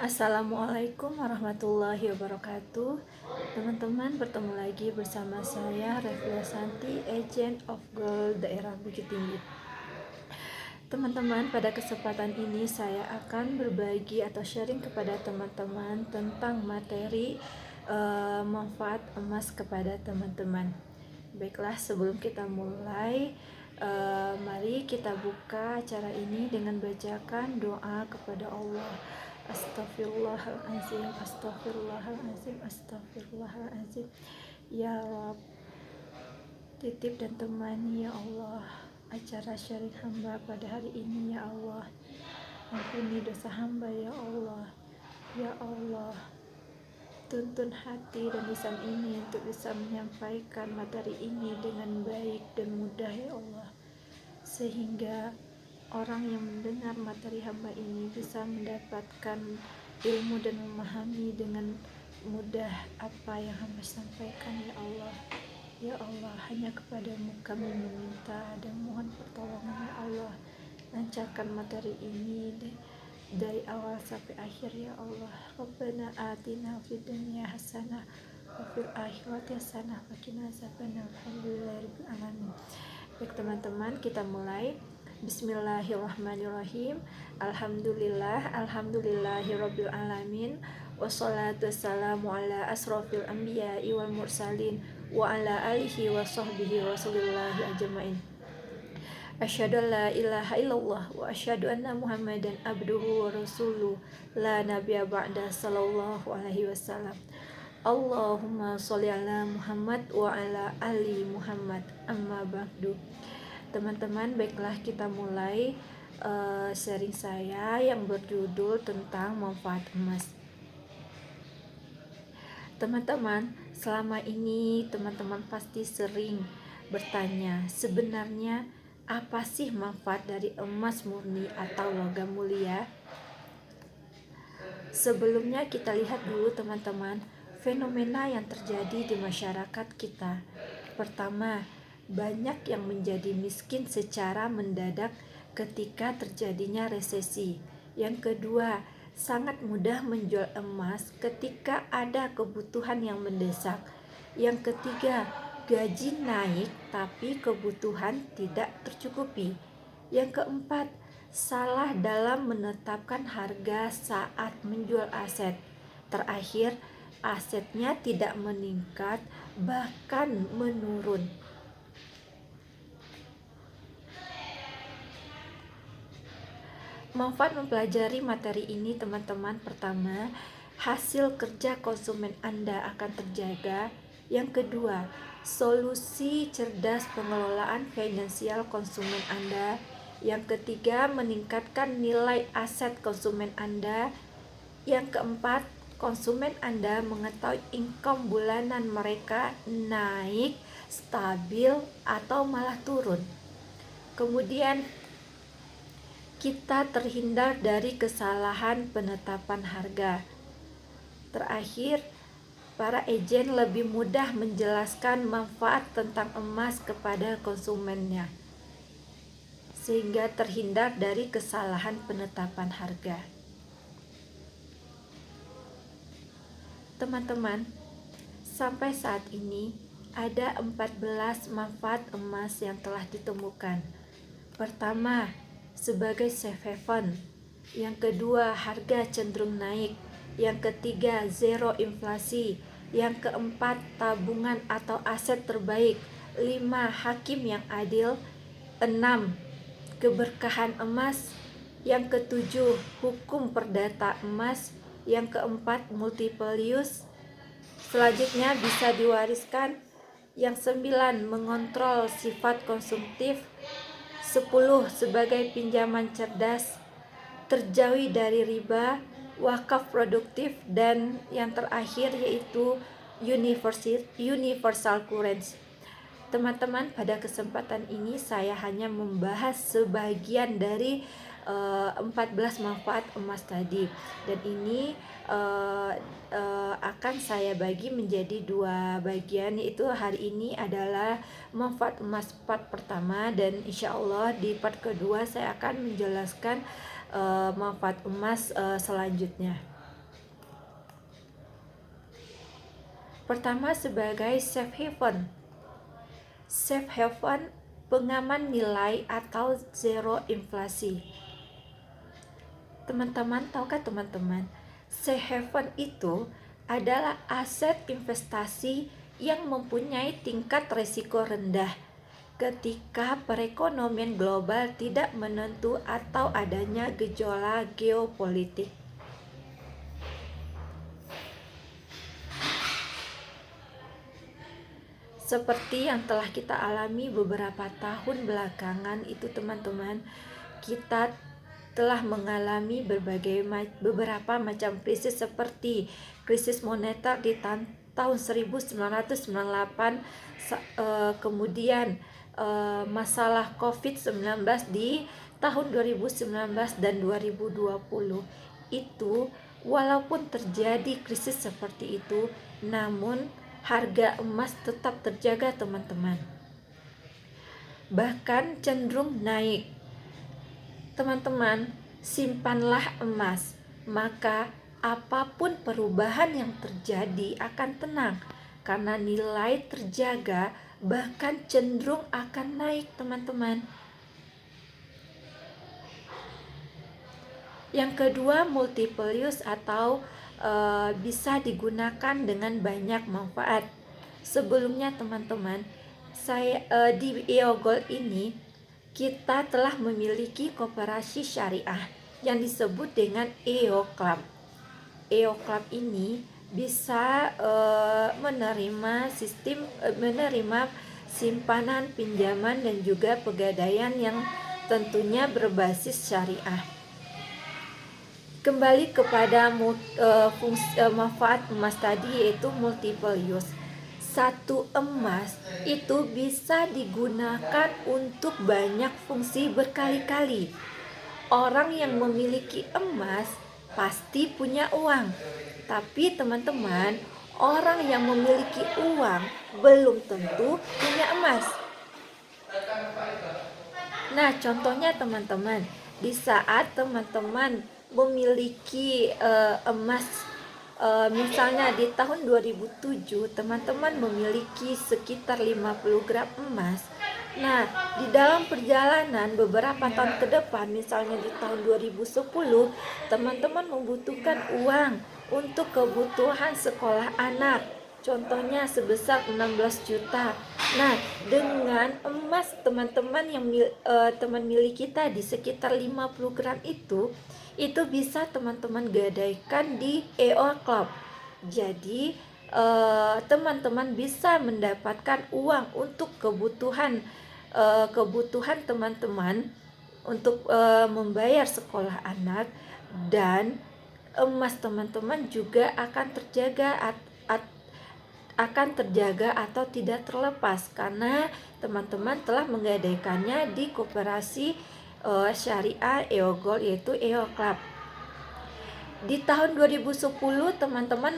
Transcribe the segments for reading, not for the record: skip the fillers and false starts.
Assalamualaikum warahmatullahi wabarakatuh. Teman-teman, bertemu lagi bersama saya Reflia Santi, Agent of Gold Daerah Bukit Tinggi. Teman-teman, pada kesempatan ini saya akan berbagi atau sharing kepada teman-teman tentang materi manfaat emas kepada teman-teman. Baiklah, sebelum kita mulai, mari kita buka acara ini dengan bacakan doa kepada Allah. Astaghfirullahaladzim, astaghfirullahaladzim, astaghfirullahaladzim. Ya Rabb, titip dan temani ya Allah acara sharing hamba pada hari ini ya Allah. Ampuni dosa hamba ya Allah. Ya Allah, tuntun hati dan lisan ini untuk bisa menyampaikan materi ini dengan baik dan mudah ya Allah, sehingga orang yang mendengar materi hamba ini bisa mendapatkan ilmu dan memahami dengan mudah apa yang hamba sampaikan ya Allah. Ya Allah, hanya kepadamu kami meminta dan mohon pertolongan ya Allah. Lancarkan materi ini dari awal sampai akhir ya Allah. Rabbana atina fid dunya hasanah wa fil akhirati hasanah wa qina azabannar. Alhamdulillahirabbil alamin. Baik teman-teman, kita mulai. Bismillahirrahmanirrahim. Alhamdulillahirabbil alamin. Wassalatu wassalamu ala asrofil anbiya'i wal mursalin wa ala alihi wa sahbihi rasulillahi ajma'in. Asyhadu an la ilaha illallah wa asyhadu anna Muhammadan abduhu wa rasuluh la nabiyya ba'da sallallahu alaihi wasallam. Allahumma sholli ala Muhammad wa ala ali Muhammad, amma ba'du. Teman-teman, baiklah kita mulai sharing saya yang berjudul tentang manfaat emas. Teman-teman, selama ini teman-teman pasti sering bertanya, sebenarnya apa sih manfaat dari emas murni atau logam mulia? Sebelumnya kita lihat dulu teman-teman, fenomena yang terjadi di masyarakat kita. Pertama, banyak yang menjadi miskin secara mendadak ketika terjadinya resesi. Yang kedua, sangat mudah menjual emas ketika ada kebutuhan yang mendesak. Yang ketiga, gaji naik tapi kebutuhan tidak tercukupi. Yang keempat, salah dalam menetapkan harga saat menjual aset. Terakhir, asetnya tidak meningkat, bahkan menurun. Manfaat mempelajari materi ini teman-teman. Pertama, hasil kerja konsumen Anda akan terjaga. Yang kedua, solusi cerdas pengelolaan finansial konsumen Anda. Yang ketiga, meningkatkan nilai aset konsumen Anda. Yang keempat, konsumen Anda mengetahui income bulanan mereka naik, stabil, atau malah turun. Kemudian kita terhindar dari kesalahan penetapan harga. Terakhir, para agen lebih mudah menjelaskan manfaat tentang emas kepada konsumennya, sehingga terhindar dari kesalahan penetapan harga. Teman-teman, sampai saat ini ada 14 manfaat emas yang telah ditemukan. Pertama, sebagai safe haven. Yang kedua, harga cenderung naik. Yang ketiga, zero inflasi. Yang keempat, tabungan atau aset terbaik. 5, hakim yang adil. 6, keberkahan emas. Yang ketujuh, hukum perdata emas. Yang keempat, multiple use. Selanjutnya bisa diwariskan. Yang 9, mengontrol sifat konsumtif. 10, sebagai pinjaman cerdas, terjauhi dari riba, wakaf produktif, dan yang terakhir yaitu universal currency. Teman-teman, pada kesempatan ini saya hanya membahas sebagian dari 14 manfaat emas tadi, dan ini akan saya bagi menjadi 2 bagian, yaitu hari ini adalah manfaat emas part pertama, dan insya Allah di part kedua saya akan menjelaskan manfaat emas selanjutnya. Pertama, sebagai safe haven. Safe haven pengaman nilai atau zero inflasi. Teman-teman, tahukah teman-teman, safe haven itu adalah aset investasi yang mempunyai tingkat risiko rendah ketika perekonomian global tidak menentu atau adanya gejolak geopolitik. Seperti yang telah kita alami beberapa tahun belakangan itu teman-teman, kita telah mengalami beberapa macam krisis seperti krisis moneter di tahun 1998, kemudian masalah COVID-19 di tahun 2019 dan 2020. Itu walaupun terjadi krisis seperti itu, namun harga emas tetap terjaga teman-teman, bahkan cenderung naik. Teman-teman, simpanlah emas, maka apapun perubahan yang terjadi akan tenang, karena nilai terjaga, bahkan cenderung akan naik teman-teman. Yang kedua, multiple use atau bisa digunakan dengan banyak manfaat. Sebelumnya teman-teman, saya di EOGold ini kita telah memiliki koperasi syariah yang disebut dengan EO Club. EO Club ini bisa menerima simpanan, pinjaman, dan juga pegadaian yang tentunya berbasis syariah. Kembali kepada manfaat emas tadi, yaitu multiple use. Satu emas itu bisa digunakan untuk banyak fungsi berkali-kali. Orang yang memiliki emas pasti punya uang, tapi teman-teman, orang yang memiliki uang belum tentu punya emas. Nah, contohnya teman-teman, di saat teman-teman memiliki emas, misalnya di tahun 2007 teman-teman memiliki sekitar 50 gram emas. Nah, di dalam perjalanan beberapa tahun ke depan, misalnya di tahun 2010, teman-teman membutuhkan uang untuk kebutuhan sekolah anak, contohnya sebesar 16 juta. Nah, dengan emas teman-teman yang teman miliki tadi sekitar 50 gram itu bisa teman-teman gadaikan di EO Club. Jadi teman-teman bisa mendapatkan uang untuk kebutuhan teman-teman untuk membayar sekolah anak, dan emas teman-teman juga akan terjaga atau tidak terlepas karena teman-teman telah menggadaikannya di koperasi syariah EOGold, yaitu EO Club. Di tahun 2010 teman-teman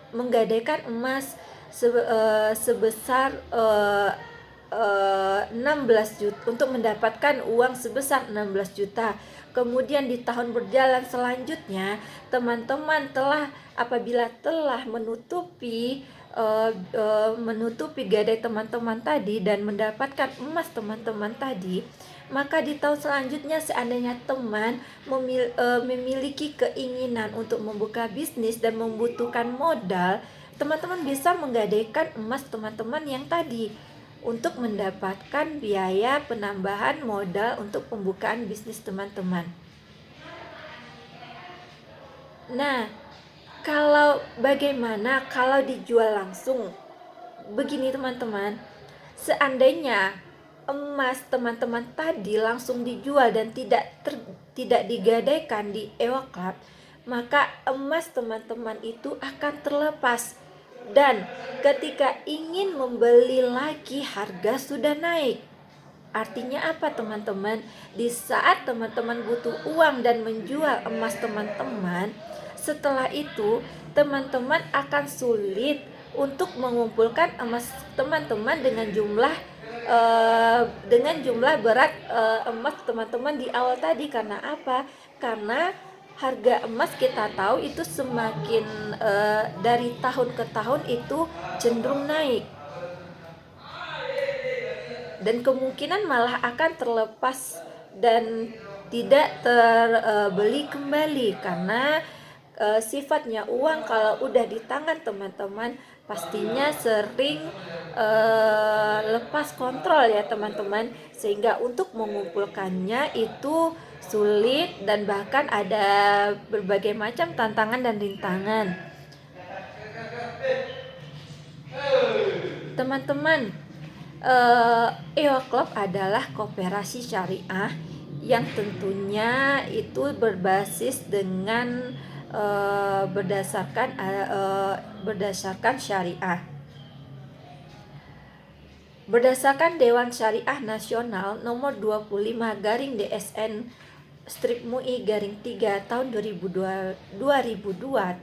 menggadaikan emas sebesar 16 juta untuk mendapatkan uang sebesar 16 juta. Kemudian di tahun berjalan selanjutnya, teman-teman apabila telah menutupi gadai teman-teman tadi dan mendapatkan emas teman-teman tadi, maka di tahun selanjutnya seandainya teman memiliki keinginan untuk membuka bisnis dan membutuhkan modal, teman-teman bisa menggadaikan emas teman-teman yang tadi untuk mendapatkan biaya penambahan modal untuk pembukaan bisnis teman-teman. Nah, bagaimana kalau dijual langsung? Begini teman-teman, seandainya emas teman-teman tadi langsung dijual dan tidak digadaikan di EO Club, maka emas teman-teman itu akan terlepas, dan ketika ingin membeli lagi harga sudah naik. Artinya apa teman-teman? Di saat teman-teman butuh uang dan menjual emas teman-teman, setelah itu teman-teman akan sulit untuk mengumpulkan emas teman-teman dengan jumlah berat emas teman-teman di awal tadi. Karena apa? Karena harga emas kita tahu itu semakin dari tahun ke tahun itu cenderung naik, dan kemungkinan malah akan terlepas dan tidak terbeli kembali, karena sifatnya uang kalau udah di tangan teman-teman pastinya sering lepas kontrol ya teman-teman, sehingga untuk mengumpulkannya itu sulit dan bahkan ada berbagai macam tantangan dan rintangan. Teman-teman, EO Club adalah koperasi syariah yang tentunya itu berbasis dengan berdasarkan syariah. Berdasarkan Dewan Syariah Nasional nomor 25 garing DSN strip MUI garing 3 tahun 2002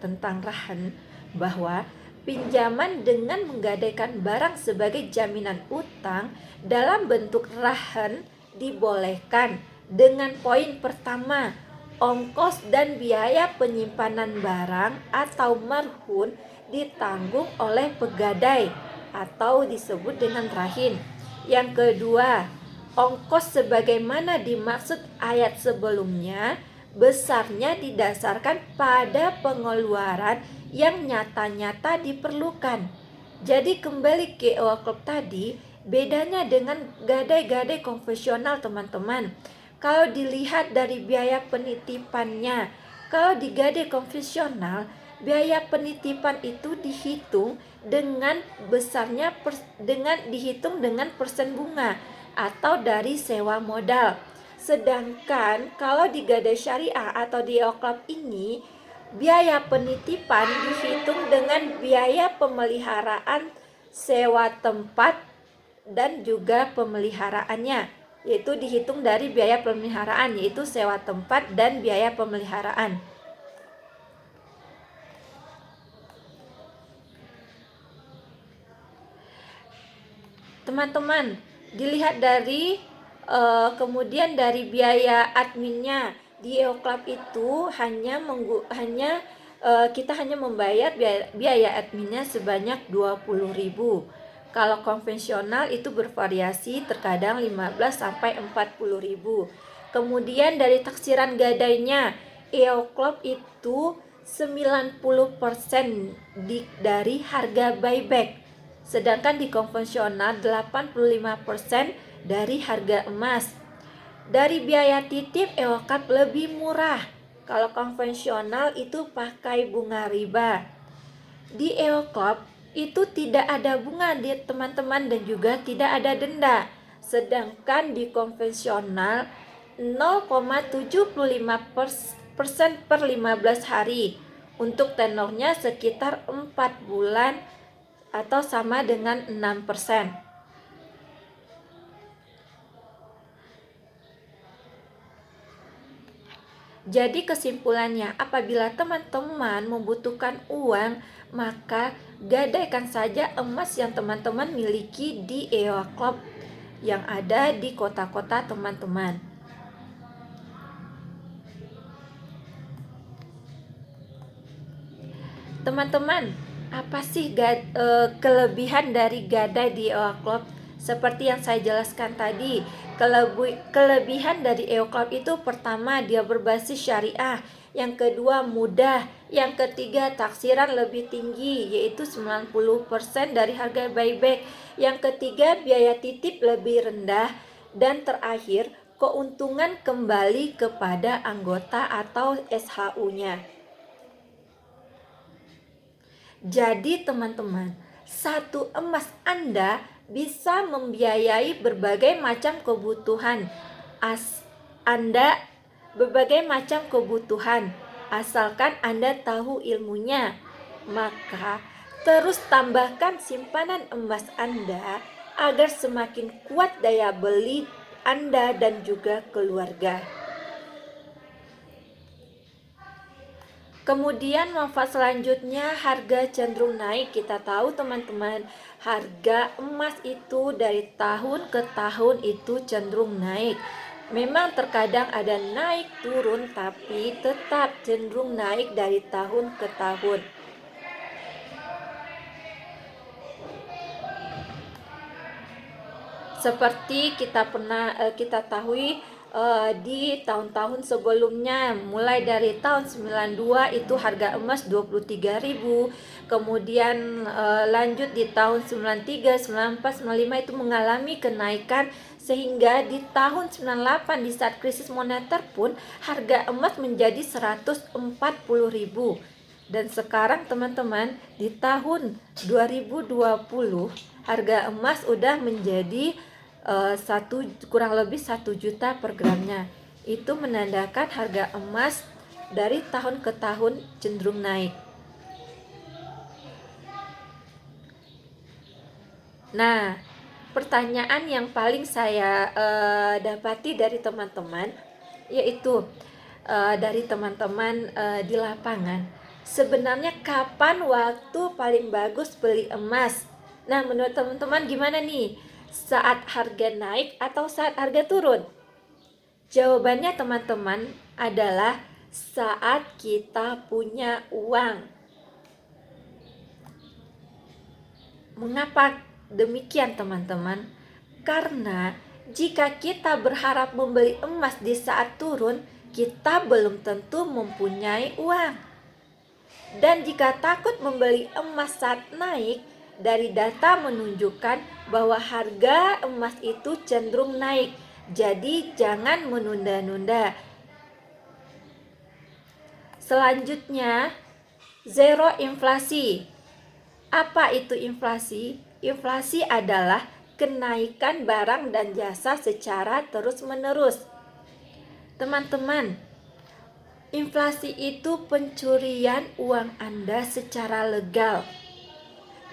tentang rahan, bahwa pinjaman dengan menggadaikan barang sebagai jaminan utang dalam bentuk rahan dibolehkan dengan poin pertama, ongkos dan biaya penyimpanan barang atau marhun ditanggung oleh pegadai atau disebut dengan rahin. Yang kedua, ongkos sebagaimana dimaksud ayat sebelumnya besarnya didasarkan pada pengeluaran yang nyata-nyata diperlukan. Jadi kembali ke EO Club tadi, bedanya dengan gadai-gadai konvensional teman-teman. Kalau dilihat dari biaya penitipannya, kalau di gadai konvensional, biaya penitipan itu dihitung dengan besarnya dihitung dengan persen bunga atau dari sewa modal. Sedangkan kalau di gadai syariah atau di EO Club ini, biaya penitipan dihitung dengan biaya pemeliharaan sewa tempat dan juga pemeliharaannya, yaitu dihitung dari biaya pemeliharaan, yaitu sewa tempat dan biaya pemeliharaan. Teman-teman, dilihat dari kemudian dari biaya adminnya di EO Club itu kita hanya membayar biaya adminnya sebanyak 20.000. Kalau konvensional itu bervariasi, terkadang 15 sampai 40.000. Kemudian dari taksiran gadainya, EO Club itu 90% dari harga buyback. Sedangkan di konvensional 85% dari harga emas. Dari biaya titip EO Club lebih murah. Kalau konvensional itu pakai bunga riba. Di EO Club itu tidak ada bunga di teman-teman dan juga tidak ada denda. Sedangkan di konvensional 0,75% per 15 hari. Untuk tenornya sekitar 4 bulan atau sama dengan 6%. Jadi kesimpulannya, apabila teman-teman membutuhkan uang, maka gadaikan saja emas yang teman-teman miliki di EO Club yang ada di kota-kota teman-teman. Teman-teman, apa sih kelebihan dari gadai di EO Club? Seperti yang saya jelaskan tadi, kelebihan dari EO Club itu pertama, dia berbasis syariah. Yang kedua, mudah. Yang ketiga, taksiran lebih tinggi, yaitu 90% dari harga buyback. Yang ketiga, biaya titip lebih rendah. Dan terakhir, keuntungan kembali kepada anggota atau SHU-nya. Jadi teman-teman, satu emas Anda bisa membiayai berbagai macam kebutuhan asalkan Anda tahu ilmunya. Maka terus tambahkan simpanan emas Anda agar semakin kuat daya beli Anda dan juga keluarga. Kemudian manfaat selanjutnya, harga cenderung naik. Kita tahu teman-teman, harga emas itu dari tahun ke tahun itu cenderung naik. Memang terkadang ada naik turun, tapi tetap cenderung naik dari tahun ke tahun. Seperti kita tahu di tahun-tahun sebelumnya, mulai dari tahun 92 itu harga emas 23.000, kemudian lanjut di tahun 93, 94, 95 itu mengalami kenaikan, sehingga di tahun 98 di saat krisis moneter pun harga emas menjadi 140.000. Dan sekarang teman-teman, di tahun 2020 harga emas udah menjadi kurang lebih 1 juta per gramnya. Itu menandakan harga emas dari tahun ke tahun cenderung naik. Nah, pertanyaan yang paling saya dapati dari teman-teman, yaitu dari teman-teman di lapangan, sebenarnya kapan waktu paling bagus beli emas? Nah, menurut teman-teman gimana nih? Saat harga naik atau saat harga turun? Jawabannya teman-teman adalah saat kita punya uang. Mengapa demikian teman-teman? Karena jika kita berharap membeli emas di saat turun, kita belum tentu mempunyai uang. Dan jika takut membeli emas saat naik, dari data menunjukkan bahwa harga emas itu cenderung naik. Jadi jangan menunda-nunda. Selanjutnya, zero inflasi. Apa itu inflasi? Inflasi adalah kenaikan barang dan jasa secara terus-menerus. Teman-teman, inflasi itu pencurian uang Anda secara legal.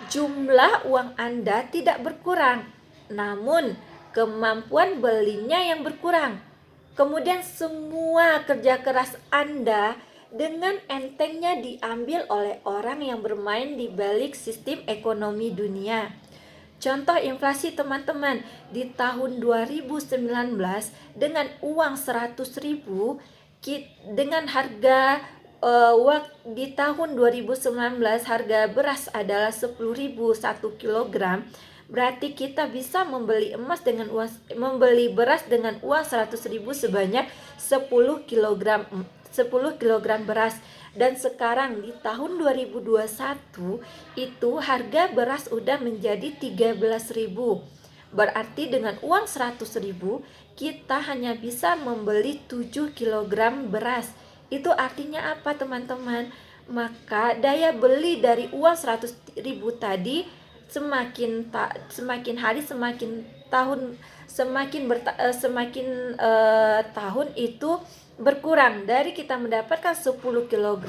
Jumlah uang Anda tidak berkurang, namun kemampuan belinya yang berkurang. Kemudian semua kerja keras Anda dengan entengnya diambil oleh orang yang bermain di balik sistem ekonomi dunia. Contoh inflasi teman-teman, di tahun 2019 dengan uang 100.000, dengan harga di tahun 2019 harga beras adalah 10.000 1 kilogram, berarti kita bisa membeli beras dengan uang 100.000 sebanyak 10 kilogram beras. Dan sekarang di tahun 2021 itu harga beras udah menjadi 13.000. Berarti dengan uang 100.000 kita hanya bisa membeli 7 kilogram beras. Itu artinya apa teman-teman? Maka daya beli dari uang 100.000 tadi semakin hari semakin tahun tahun itu berkurang. Dari kita mendapatkan 10 kg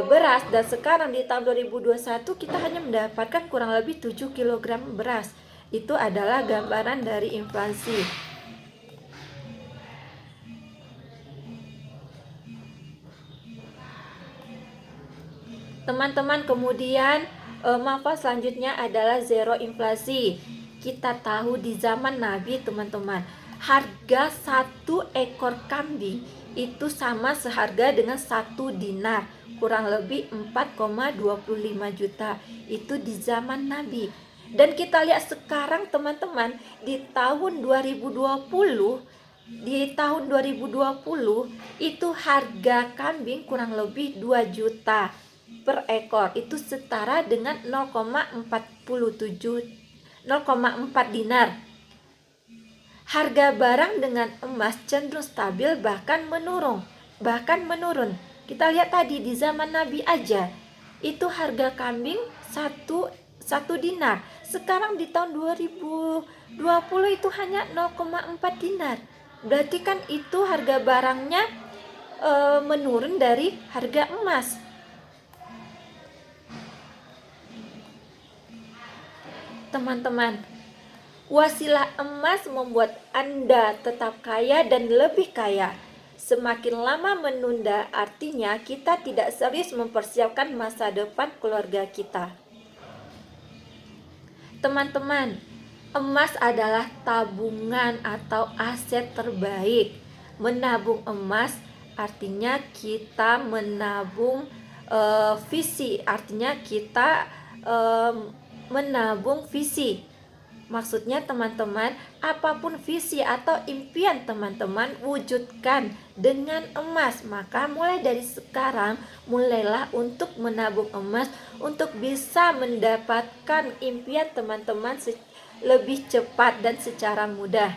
beras, dan sekarang di tahun 2021 kita hanya mendapatkan kurang lebih 7 kg beras. Itu adalah gambaran dari inflasi. Teman-teman, kemudian manfaat selanjutnya adalah zero inflasi. Kita tahu di zaman Nabi teman-teman, harga 1 ekor kambing itu sama seharga dengan 1 dinar, kurang lebih 4,25 juta. Itu di zaman Nabi. Dan kita lihat sekarang teman-teman, di tahun 2020 itu harga kambing kurang lebih 2 juta per ekor. Itu setara dengan 0,4 dinar. Harga barang dengan emas cenderung stabil bahkan menurun. Kita lihat tadi di zaman Nabi aja itu harga kambing 1 dinar. Sekarang di tahun 2020 itu hanya 0,4 dinar. Berarti kan itu harga barangnya menurun dari harga emas. Teman-teman, wasilah emas membuat Anda tetap kaya dan lebih kaya. Semakin lama menunda artinya kita tidak serius mempersiapkan masa depan keluarga kita. Teman-teman, Emas adalah tabungan atau aset terbaik. Menabung emas artinya kita menabung visi, artinya kita menabung visi. Maksudnya teman-teman, apapun visi atau impian teman-teman wujudkan dengan emas. Maka mulai dari sekarang, mulailah untuk menabung emas untuk bisa mendapatkan impian teman-teman lebih cepat dan secara mudah.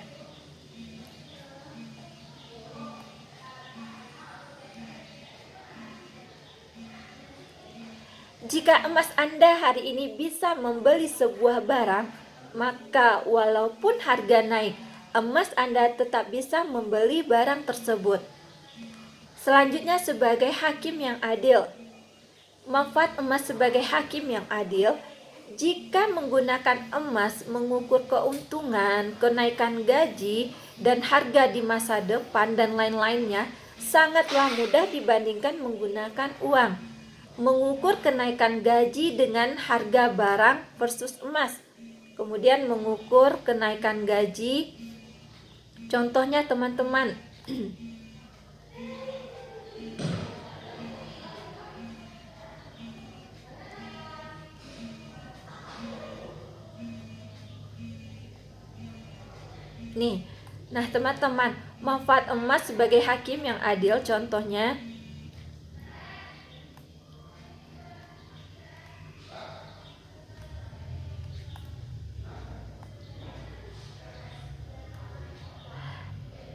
Jika emas Anda hari ini bisa membeli sebuah barang, maka walaupun harga naik, emas Anda tetap bisa membeli barang tersebut. Selanjutnya, sebagai hakim yang adil. Manfaat emas sebagai hakim yang adil, jika menggunakan emas mengukur keuntungan, kenaikan gaji, dan harga di masa depan dan lain-lainnya, sangatlah mudah dibandingkan menggunakan uang. Mengukur kenaikan gaji dengan harga barang versus emas. Kemudian mengukur kenaikan gaji, contohnya teman-teman, nih. Nah, teman-teman, manfaat emas sebagai hakim yang adil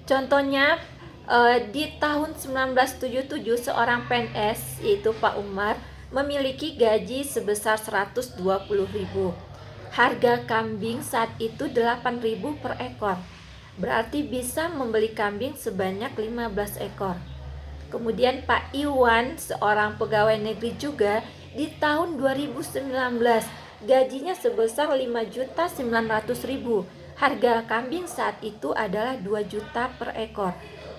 contohnya di tahun 1977 seorang PNS yaitu Pak Umar memiliki gaji sebesar 120.000. Harga kambing saat itu 8.000 per ekor. Berarti bisa membeli kambing sebanyak 15 ekor. Kemudian Pak Iwan, seorang pegawai negeri juga, di tahun 2019 gajinya sebesar 5.900.000. Harga kambing saat itu adalah 2 juta per ekor.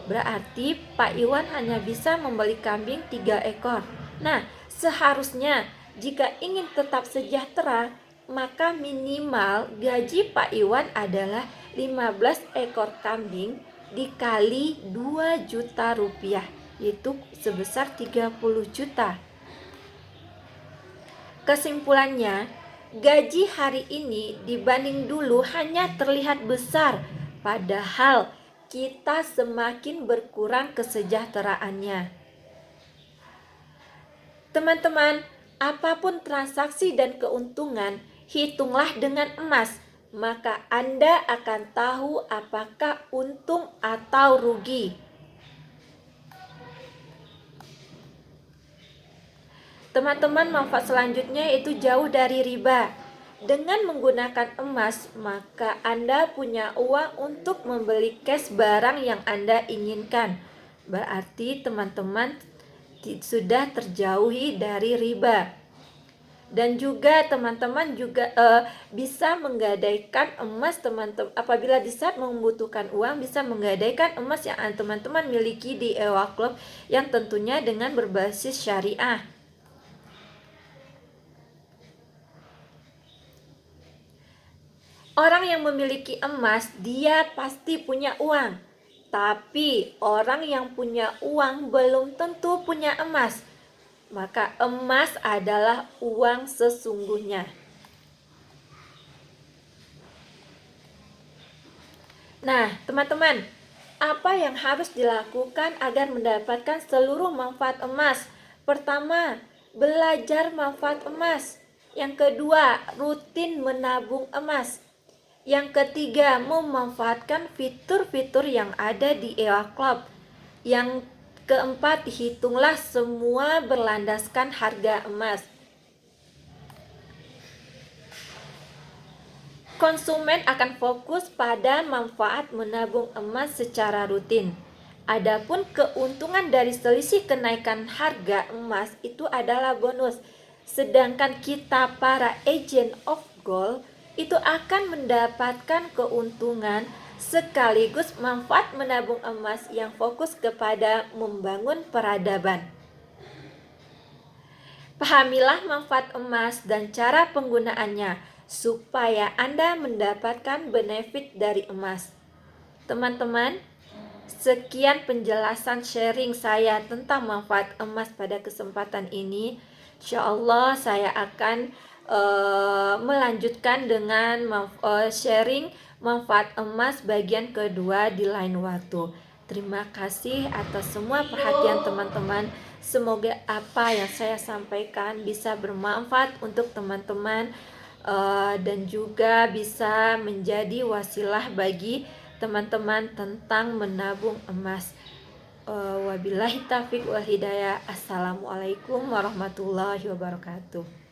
Berarti Pak Iwan hanya bisa membeli kambing 3 ekor. Nah, seharusnya jika ingin tetap sejahtera, maka minimal gaji Pak Iwan adalah 15 ekor kambing dikali 2 juta rupiah, yaitu sebesar 30 juta. Kesimpulannya, gaji hari ini dibanding dulu hanya terlihat besar, padahal kita semakin berkurang kesejahteraannya. Teman-teman, apapun transaksi dan keuntungan, hitunglah dengan emas, maka Anda akan tahu apakah untung atau rugi. Teman-teman, manfaat selanjutnya itu jauh dari riba. Dengan menggunakan emas, maka Anda punya uang untuk membeli cash barang yang Anda inginkan. Berarti teman-teman sudah terjauhi dari riba. Dan juga teman-teman juga bisa menggadaikan emas teman-teman apabila di saat membutuhkan uang, bisa menggadaikan emas yang teman-teman miliki di EWA Club yang tentunya dengan berbasis syariah. Orang yang memiliki emas, dia pasti punya uang. Tapi orang yang punya uang belum tentu punya emas. Maka emas adalah uang sesungguhnya. Nah, teman-teman, apa yang harus dilakukan agar mendapatkan seluruh manfaat emas? Pertama, belajar manfaat emas. Yang kedua, rutin menabung emas. Yang ketiga, memanfaatkan fitur-fitur yang ada di EWA Club. Yang keempat, hitunglah semua berlandaskan harga emas. Konsumen akan fokus pada manfaat menabung emas secara rutin. Adapun keuntungan dari selisih kenaikan harga emas itu adalah bonus. Sedangkan kita para agent of gold itu akan mendapatkan keuntungan sekaligus manfaat menabung emas yang fokus kepada membangun peradaban. Pahamilah manfaat emas dan cara penggunaannya. supaya Anda mendapatkan benefit dari emas. Teman-teman, sekian penjelasan sharing saya tentang manfaat emas pada kesempatan ini. Insya Allah saya akan melanjutkan dengan sharing manfaat emas bagian kedua di lain waktu. Terima kasih atas semua perhatian teman-teman. Semoga apa yang saya sampaikan bisa bermanfaat untuk teman-teman dan juga bisa menjadi wasilah bagi teman-teman tentang menabung emas. Wabillahi taufiq wal hidayah. Assalamualaikum warahmatullahi wabarakatuh.